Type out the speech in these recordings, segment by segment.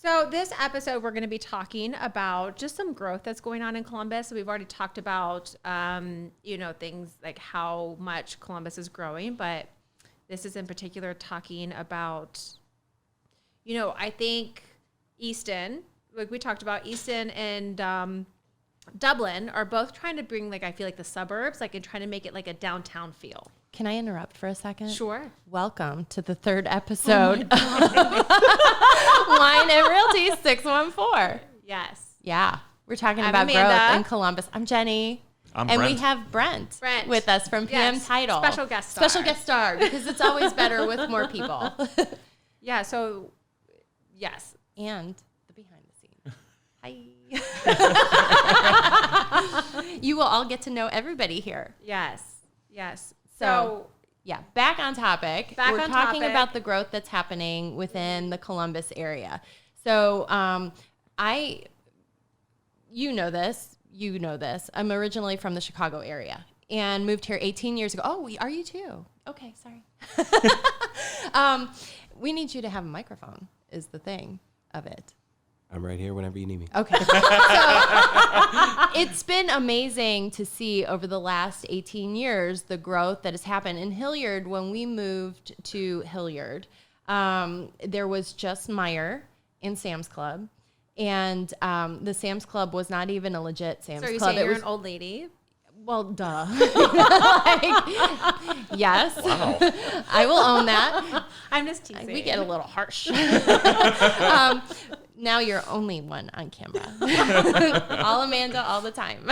So this episode, we're going to be talking about just some growth that's going on in Columbus. We've already talked about, things like how much Columbus is growing, but this is in particular talking about, I think Easton, like we talked about, Easton and Dublin are both trying to bring, like, I feel like the suburbs, like, and trying to make it like a downtown feel. Can I interrupt for a second? Sure. Welcome to the third episode of Wine and Realty 614. Yes. Yeah. We're talking I'm about Amanda. growth in Columbus. I'm Jenny. I'm and Brent. we have Brent with us from PM Yes. Title. Special guest star. Special guest star, because it's always better with more people. Yeah, so, yes. And the behind the scenes. Hi. You will all get to know everybody here. Yes. Yes. So yeah, back on topic. Back We're on talking topic. about the growth that's happening within the Columbus area. So you know this. I'm originally from the Chicago area and moved here 18 years ago. Oh, are you too? Okay, sorry. We need you to have a microphone is the thing of it. I'm right here whenever you need me. Okay. So it's been amazing to see over the last 18 years the growth that has happened. In Hilliard, when we moved to Hilliard, there was just Meijer and Sam's Club. And the Sam's Club was not even a legit Sam's So are you Club. saying you're an old lady? Well, duh. Yes. Wow. I will own that. I'm just teasing. We get a little harsh. Now you're only one on camera. All Amanda, all the time.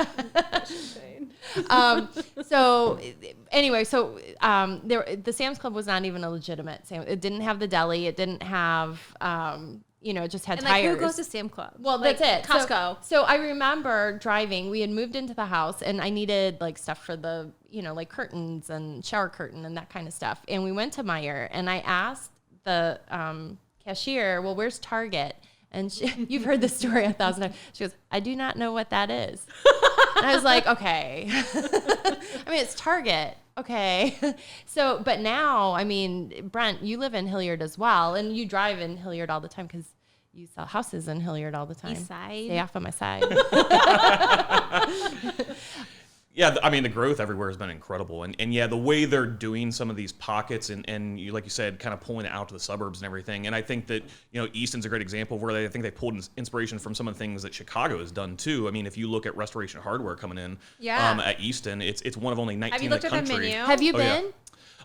The Sam's Club was not even a legitimate Sam's. It didn't have the deli. It didn't have, it just had and tires. like, who goes to Sam Club? Well, like, that's it. Costco. So I remember driving. We had moved into the house, and I needed like stuff for the, like curtains and shower curtain and that kind of stuff. And we went to Meijer, and I asked the cashier, "Well, where's Target?" And you've heard this story 1,000 times. She goes, "I do not know what that is." And I was like, "Okay." I mean, it's Target. Okay. So, but now, I mean, Brent, you live in Hilliard as well, and you drive in Hilliard all the time because you sell houses in Hilliard all the time. East side. Stay off on my side. Yeah, I mean, the growth everywhere has been incredible. And yeah, the way they're doing some of these pockets and you, like you said, kind of pulling it out to the suburbs and everything. And I think that, Easton's a great example of where I think they pulled inspiration from some of the things that Chicago has done too. I mean, if you look at Restoration Hardware coming in at Easton, it's one of only 19 in the country. Have you looked at the menu? Have you been? Yeah.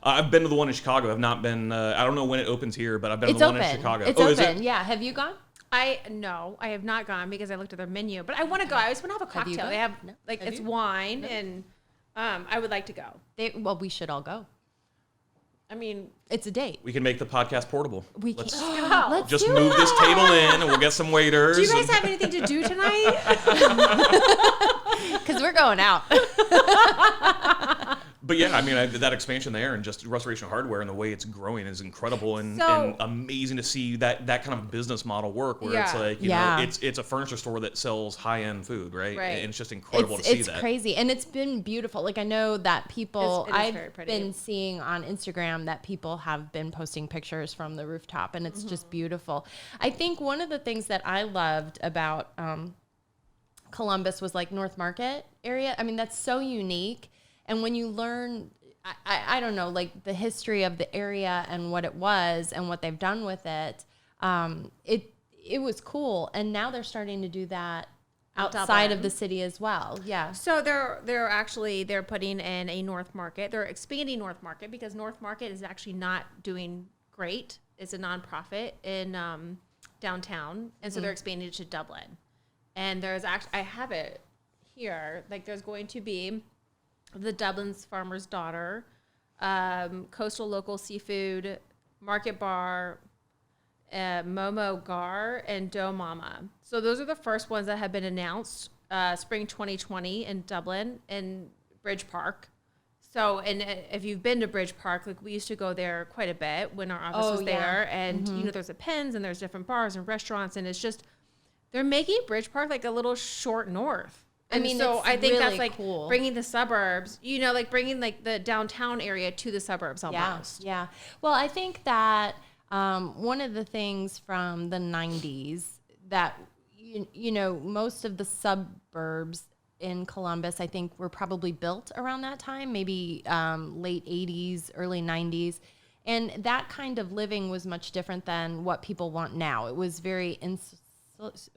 I've been to the one in Chicago. I've not been, I don't know when it opens here, but I've been to It's the open. one in Chicago. It's Is open. it? Yeah. Have you gone? No, I have not gone because I looked at their menu, but I want to go. I always want to have a Have you cocktail. gone? They have No. it's wine and I would like to go. Well, we should all go. I mean, It's a date. We can make the podcast portable. We can. Let's Let's just do move it. this table in and we'll get some waiters. do you guys and- have anything to do tonight? Because we're going out. But yeah, I mean, that expansion there and just Restoration Hardware and the way it's growing is incredible and amazing to see that kind of business model work where it's like, you know, it's a furniture store that sells high-end food, right? Right. And it's just incredible to see that. It's crazy. And it's been beautiful. Like, I know that people, It is very I've pretty. been seeing on Instagram that people have been posting pictures from the rooftop, and it's just beautiful. I think one of the things that I loved about Columbus was like North Market area. I mean, that's so unique. And when you learn, I don't know, like the history of the area and what it was and what they've done with it, it was cool. And now they're starting to do that outside of the city as well. Yeah. So they're putting in a North Market. They're expanding North Market because North Market is actually not doing great. It's a nonprofit in downtown, and so they're expanding it to Dublin. And there's actually, I have it here. Like, there's going to be the Dublin's Farmer's Daughter, Coastal Local Seafood, Market Bar, Momo Gar, and Dough Mama. So those are the first ones that have been announced, spring 2020 in Dublin and Bridge Park. So, and if you've been to Bridge Park, like we used to go there quite a bit when our office was there. And, you know, there's a Pins and there's different bars and restaurants. And it's just, they're making Bridge Park like a little short north. I mean, so it's I think really that's like cool. bringing the suburbs, you know, like bringing like the downtown area to the suburbs almost. Yeah. Well, I think that one of the things from the 90s that, you know, most of the suburbs in Columbus, I think, were probably built around that time, maybe late 80s, early 90s. And that kind of living was much different than what people want now. It was very,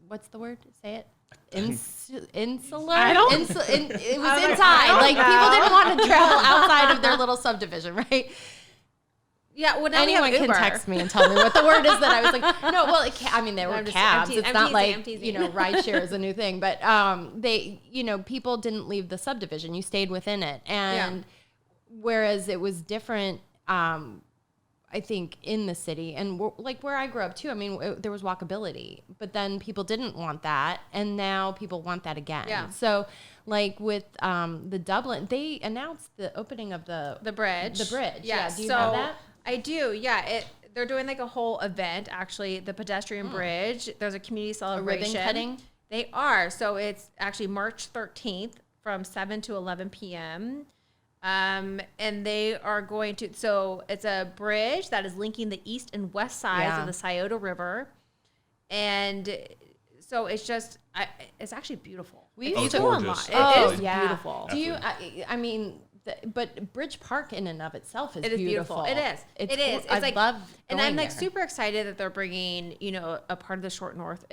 what's the word? Say it. Insular? I don't. It was inside. Like, people didn't want to travel outside of their little subdivision, right? Yeah, well, now anyone we have can Uber. text me and tell me what the word is that I was like, no, well, I mean, there were cabs. I'm It's not like, teasing. you know, rideshare is a new thing, but they, you know, people didn't leave the subdivision. You stayed within it. And whereas it was different, I think, in the city and like where I grew up too. I mean, there was walkability, but then people didn't want that. And now people want that again. Yeah. So like with the Dublin, they announced the opening of the bridge. The bridge. Yeah. Do you know that? I do. Yeah. They're doing like a whole event, actually, the pedestrian bridge. There's a community celebration. A ribbon cutting? They are. So it's actually March 13th from 7 to 11 p.m. And they are going to, so it's a bridge that is linking the east and west sides of the Scioto River. And so it's just, it's actually beautiful. We Oh, used it's to gorgeous. It is beautiful. Do you, I mean, but Bridge Park in and of itself is beautiful. It is. It is. It's like, love and going I'm like there. super excited that they're bringing, you know, a part of the Short North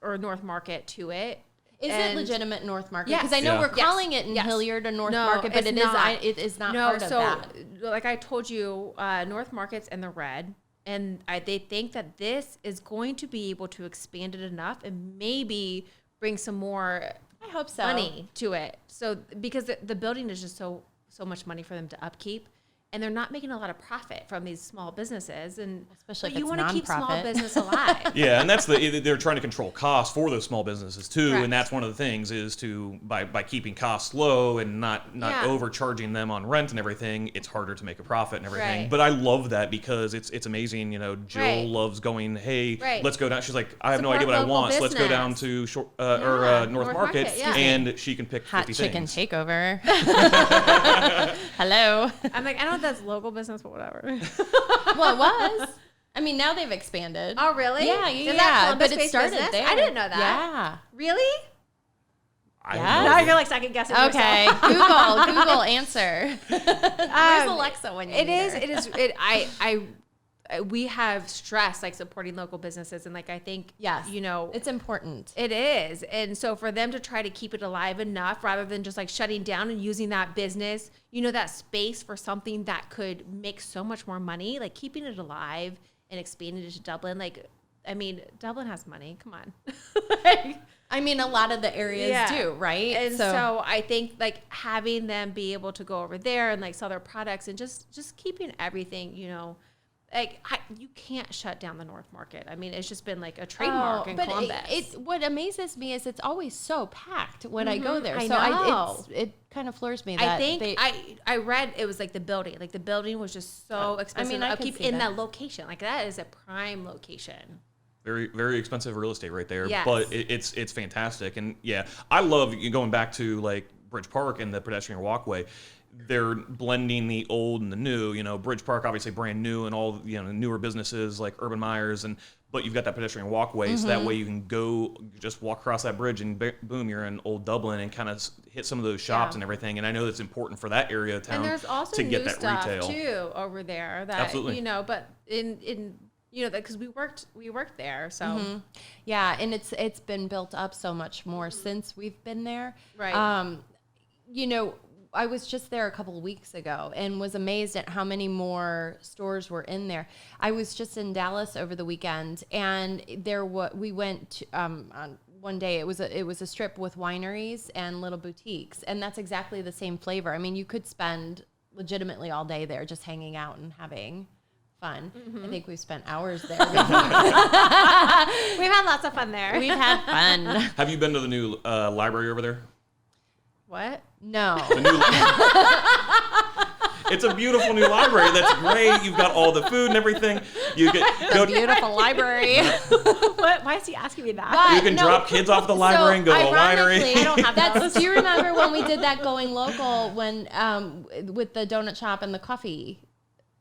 or North Market to it. Is it legitimate North Market? Yes. Because I know Yeah. we're calling it in Yes. Hilliard a North No, Market, but it's it is not part of that. Like I told you, North Market's in the red, and they think that this is going to be able to expand it enough and maybe bring some more I hope so. money to it. So because the building is just so much money for them to upkeep. And they're not making a lot of profit from these small businesses, and Especially if you it's want to keep small nonprofit. business alive. Yeah, and that's they're trying to control costs for those small businesses too, Correct. and that's one of the things is to by keeping costs low and not overcharging them on rent and everything, it's harder to make a profit and everything. Right. But I love that because it's amazing. You know, Jill Right. loves going. Hey, Right. let's go down. She's like, I have no Support idea what I local want. So let's go down business. to Yeah, North Market, yeah. and she can pick Hot 50 chicken things. takeover. Hello. I'm like, I don't know if that's local business, but whatever. Well, it was. I mean, now they've expanded. Oh, really? Yeah, Is yeah. that But it Columbus-based started business? there. I didn't know that. Yeah. Really? I Yeah. love Now it. you're like second guessing Okay. yourself. Google answer. Where's Alexa when you It need is. her? It is. We have stress like supporting local businesses, and like I think, Yes. you know, It's important. it is. And so for them to try to keep it alive enough rather than just like shutting down and using that business, you know, that space for something that could make so much more money, like keeping it alive and expanding it to Dublin. Like, I mean, Dublin has money. Come on. Like, I mean, a lot of the areas do, right? And so I think like having them be able to go over there and like sell their products and just keeping everything, you know, like you can't shut down the North Market. I mean, it's just been like a trademark in Columbus. It what amazes me is it's always so packed when I go there. I So know. it kind of floors me. I That think I read it was like the building. Like the building was just so expensive mean, to I could upkeep see in that. that location. Like that is a prime location. Very, very expensive real estate right there, Yes. but it's fantastic. And yeah, I love going back to like Bridge Park and the pedestrian walkway. They're blending the old and the new. You know, Bridge Park obviously brand new and all, you know, newer businesses like Urban Myers, but you've got that pedestrian walkway, so that way you can go just walk across that bridge and boom, you're in Old Dublin and kind of hit some of those shops and everything. And I know that's important for that area of town And there's also to get new that stuff retail. too over there that Absolutely. you know, but in you know, because we worked there, so yeah, and it's been built up so much more since we've been there. Right. You know, I was just there a couple of weeks ago and was amazed at how many more stores were in there. I was just in Dallas over the weekend, and we went to, on one day. It was a strip with wineries and little boutiques, and that's exactly the same flavor. I mean, you could spend legitimately all day there just hanging out and having fun. I think we've spent hours there. we've had lots of fun there. We've had fun. Have you been to the new library over there? What? No. The new It's a beautiful new library. That's great. You've got all the food and everything. You get Beautiful library. What? Why is he asking me that? But you can no, drop kids off the library and go to a ironically, winery. I don't have that. Do you remember when we did that going local with the donut shop and the coffee?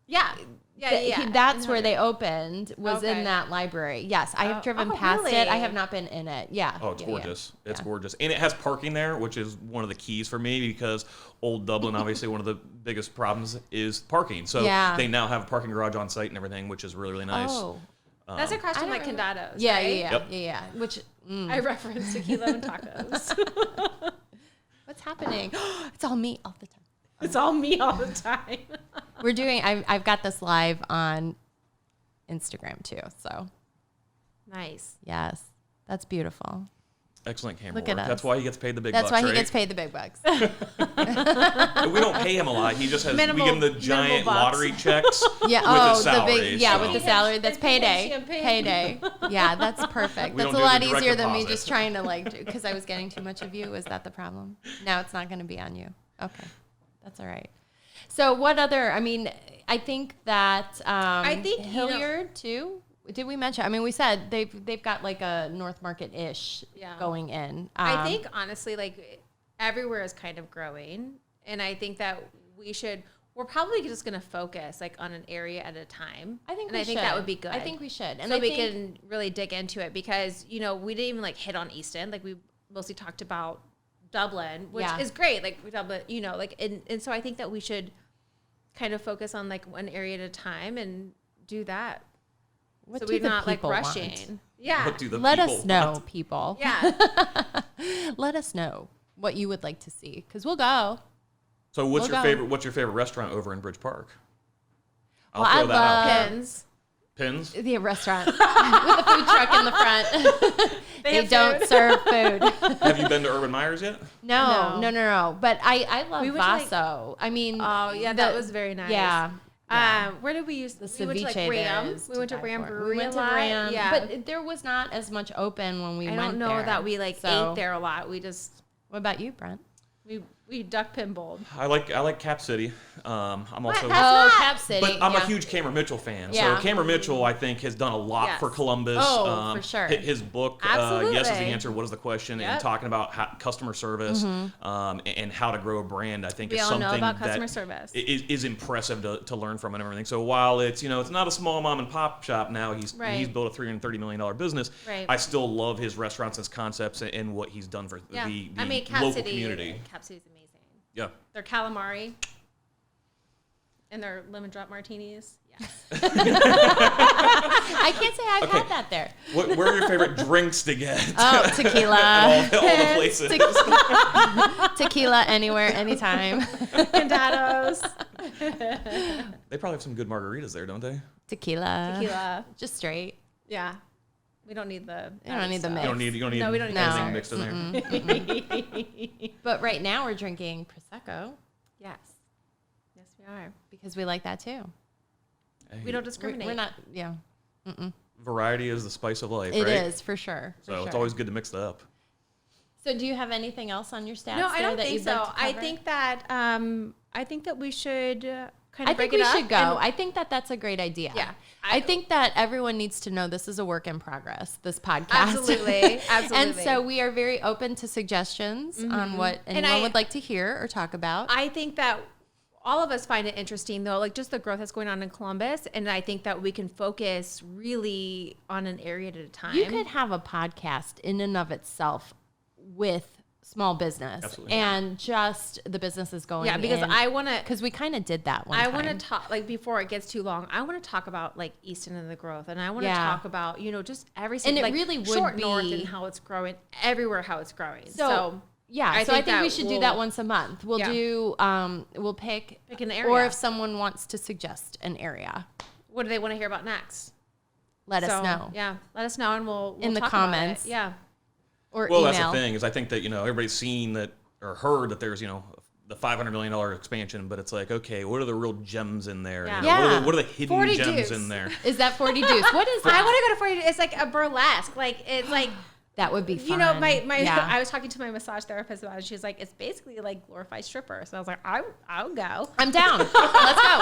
Yeah. That's where they opened, was Okay. in that library. Yes, I have driven oh, past really? it. I have not been in it. Yeah. Oh, it's Yeah, gorgeous. yeah. It's Yeah. gorgeous. And it has parking there, which is one of the keys for me because Old Dublin, obviously, one of the biggest problems is parking. So Yeah. they now have a parking garage on site and everything, which is really, really nice. Oh. That's across from like Condados. Yeah, right? yeah, Yep. yeah. Which, I referenced tequila and tacos. what's happening? It's all me all the time. It's all me all the time. We're doing, I've got this live on Instagram too. So, Nice. yes, that's beautiful. Excellent camera Look work. at us. That's why he gets paid the big That's bucks, why he right? gets paid the big bucks. We don't pay him a lot. He just has, we give him the giant bucks. lottery checks Yeah. with his The salary. big, yeah, so. with the salary. That's He had payday. champagne. Payday. Yeah, that's perfect. We That's don't a do lot the direct easier than me deposit. just trying to because I was getting too much of you. Is that the problem? Now it's not going to be on you. Okay, that's all right. So what other? I mean, I think that I think, Hilliard too. Did we mention? I mean, we said they've got like a North Market ish Yeah. going in. I think honestly, like everywhere is kind of growing, and I think that we're probably just going to focus like on an area at a time. I think and we I think should. that would be good. I think we should, and so I we think, can really dig into it because we didn't even like hit on Easton. Like we mostly talked about Dublin, which Yeah. is great. Like Dublin, and so I think that we should kind of focus on like one area at a time and do that. what So do we're the not like people want? rushing. Yeah. What do the Let people us know, want? people. Yeah. Let us know what you would like to see, because we'll go. So what's We'll your go. favorite? What's your favorite restaurant over in Bridge Park? I'll Well, I throw that out. love- Pins. Pins. The restaurant with the food truck in the front. They have don't food. serve food. Have you been to Urban Myers yet? No. But I love We went to, like- Vaso. I mean, Oh yeah, that was very nice. yeah. Where did we use The we went to ceviche like there Ram. is We went to die Ram for. Brewery We went a to lot. Ram, Yeah, but there was not as much open when we I went don't know there. that we like So, ate there a lot. We just What about you, Brent? we duck pinballed. I like Cap City. I'm also. Cap City. But I'm yeah. a huge Cameron Mitchell fan. Yeah. So Cameron Mitchell, I think, has done a lot Yes. for Columbus. Oh, for sure. His book, Absolutely. Yes is the Answer, What is the Question, and Yep. talking about customer service and how to grow a brand, I think We is all know something about that customer service. is impressive to learn from and everything. So while it's not a small mom and pop shop now, he's Right. built a $330 million business. Right. I still love his restaurants, his concepts, and what he's done for Yeah. the I mean, Cap local City, community. Cap City's amazing. Yeah. Their calamari and their lemon drop martinis. Yes. I can't say I've Okay. had that there. Where are your favorite drinks to get? Oh, tequila. all the places. Tequila anywhere, anytime. Condados. They probably have some good margaritas there, don't they? Tequila. Tequila. Just straight. Yeah. We don't need the. You don't need the stuff. mix. You don't need No, we don't need anything that. mixed in there. But right now we're drinking Prosecco Yes. Yes, we are. because we like that too. We don't discriminate. We're not, yeah. Variety is the spice of life, It right? is for sure. for So it's sure. always good to mix that up. So do you have anything else on your stats? No, I there don't that think you'd like so. to I cover? think that we should kind of I break think we it up. should go. and- I think that that's a great idea. Yeah. I think that everyone needs to know this is a work in progress, this podcast. Absolutely. Absolutely. And so we are very open to suggestions on what anyone would like to hear or talk about. I think that all of us find it interesting, though, like just the growth that's going on in Columbus. And I think that we can focus really on an area at a time. You could have a podcast in and of itself with small business Absolutely. and just the businesses going. Yeah, because I want to. because we kind of did that one I time. want to talk, like, before it gets too long, I want to talk about, like, Easton and the growth. And I want to Yeah. talk about, just every And single, it like, really would short north be- and how it's growing, everywhere how it's growing. So, yeah, I so I think think we that should do we'll- that once a month. We'll Yeah. do, we'll pick Pick an or area. if someone wants to suggest an area, What do they want to hear about next? let us So, know. Yeah, let us know, and we'll In the talk about it. comments. Yeah. Or Well, email. that's the thing is I think that everybody's seen that or heard that there's the $500 million expansion, but it's like, okay, what are the real gems in there? Yeah. Yeah. What are the hidden 40 gems Dukes. in there? Is that 40 Deuce? What is that? I want to go to 40. It's like a burlesque. Like, it's like, That would be fun. my Yeah. I was talking to my massage therapist about it. She's like, it's basically like glorified stripper. So I was like, I'll go. I'm down. Let's go.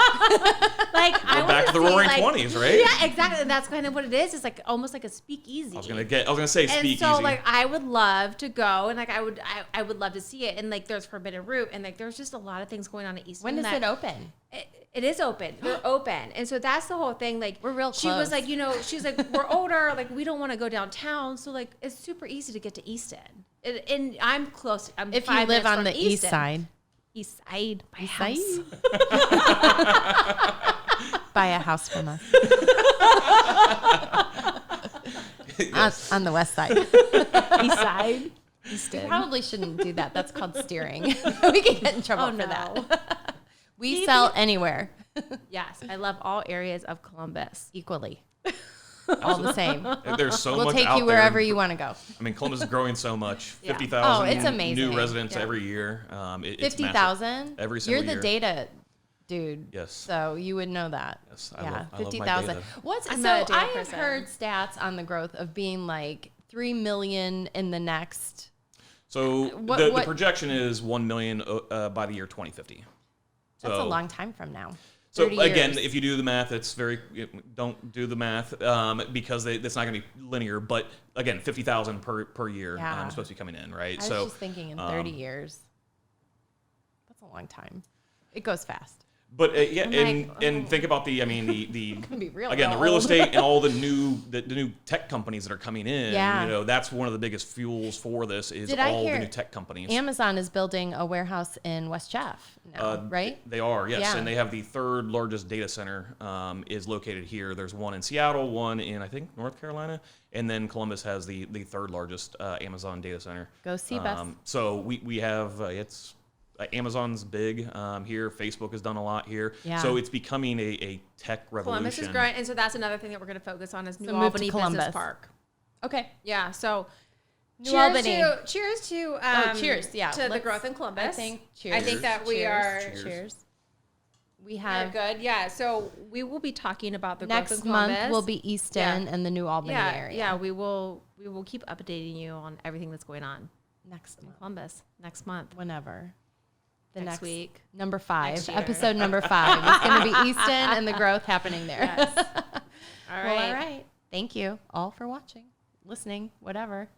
Like, I We're back to the wanna see, Roaring like- 20s, right? Yeah, exactly. And that's kind of what it is. It's like almost like a speakeasy. I was gonna say And speakeasy. so, like, I would love to go, and like, I would love to see it. And like, there's Forbidden Root, and like, there's just a lot of things going on at Easton. When does that it open? It is open. They're open. And so that's the whole thing. Like We're real She was close. like, she's like, we're older. Like we don't want to go downtown. So like, it's super easy to get to Easton. And I'm close. I'm If 5 you live minutes on from the east Easton. side, East side, my East house. side? Buy a house from us. On the west side. East side. Easton. Probably shouldn't do that. That's called steering. We can get in trouble for that. We sell anywhere Yes, I love all areas of Columbus. equally. All the same. There's so We'll much take out you there. wherever you want to go. I mean, Columbus is growing so much. Yeah. 50,000 Oh, it's amazing. new residents Yeah. every year. It's massive. 50,000? Every single You're year. the data dude. Yes. So you would know that. Yes, I yeah, love my 50,000. data. What's I'm so not a data I have person. heard stats on the growth of being like 3 million in the next. So What- the projection is 1 million by the year 2050. That's a So- long time from now. So 30 again, years. if you do the math, it's don't do the math because it's not going to be linear. But again, 50,000 per year Yeah. supposed to be coming in, right? I was just thinking in 30 years. That's a long time. It goes fast. But yeah, I'm and like, and think about the Can be real again the old. real estate and all the new tech companies that are coming in. Yeah. That's one of the biggest fuels for this is Did I all the hear new tech companies. Amazon is building a warehouse in West Jeff now, right? They are, yes, Yeah. and they have the third largest data center is located here. There's one in Seattle, one in I think North Carolina, and then Columbus has the third largest Amazon data center. Go Cbus. So we have it's. Amazon's big here. Facebook has done a lot here. Yeah. So it's becoming a tech revolution. Columbus is growing. And so that's another thing that we're going to focus on is New So move to Albany Columbus. Business Park. Okay. Yeah. So New Albany. Cheers to cheers. Yeah. to the let's- growth in Columbus. I think cheers. I think that we Cheers. are Cheers. We are have good. Yeah. So we will be talking about the growth next in Columbus. month will be Easton and the New Albany yeah, area. Yeah, we will keep updating you on everything that's going on Next in month. Columbus next month. Whenever. The Next week. Number 5. Next year. Episode number 5. It's going to be Easton and the growth happening there. Yes. All right. Well, all right. Thank you all for watching, listening, whatever.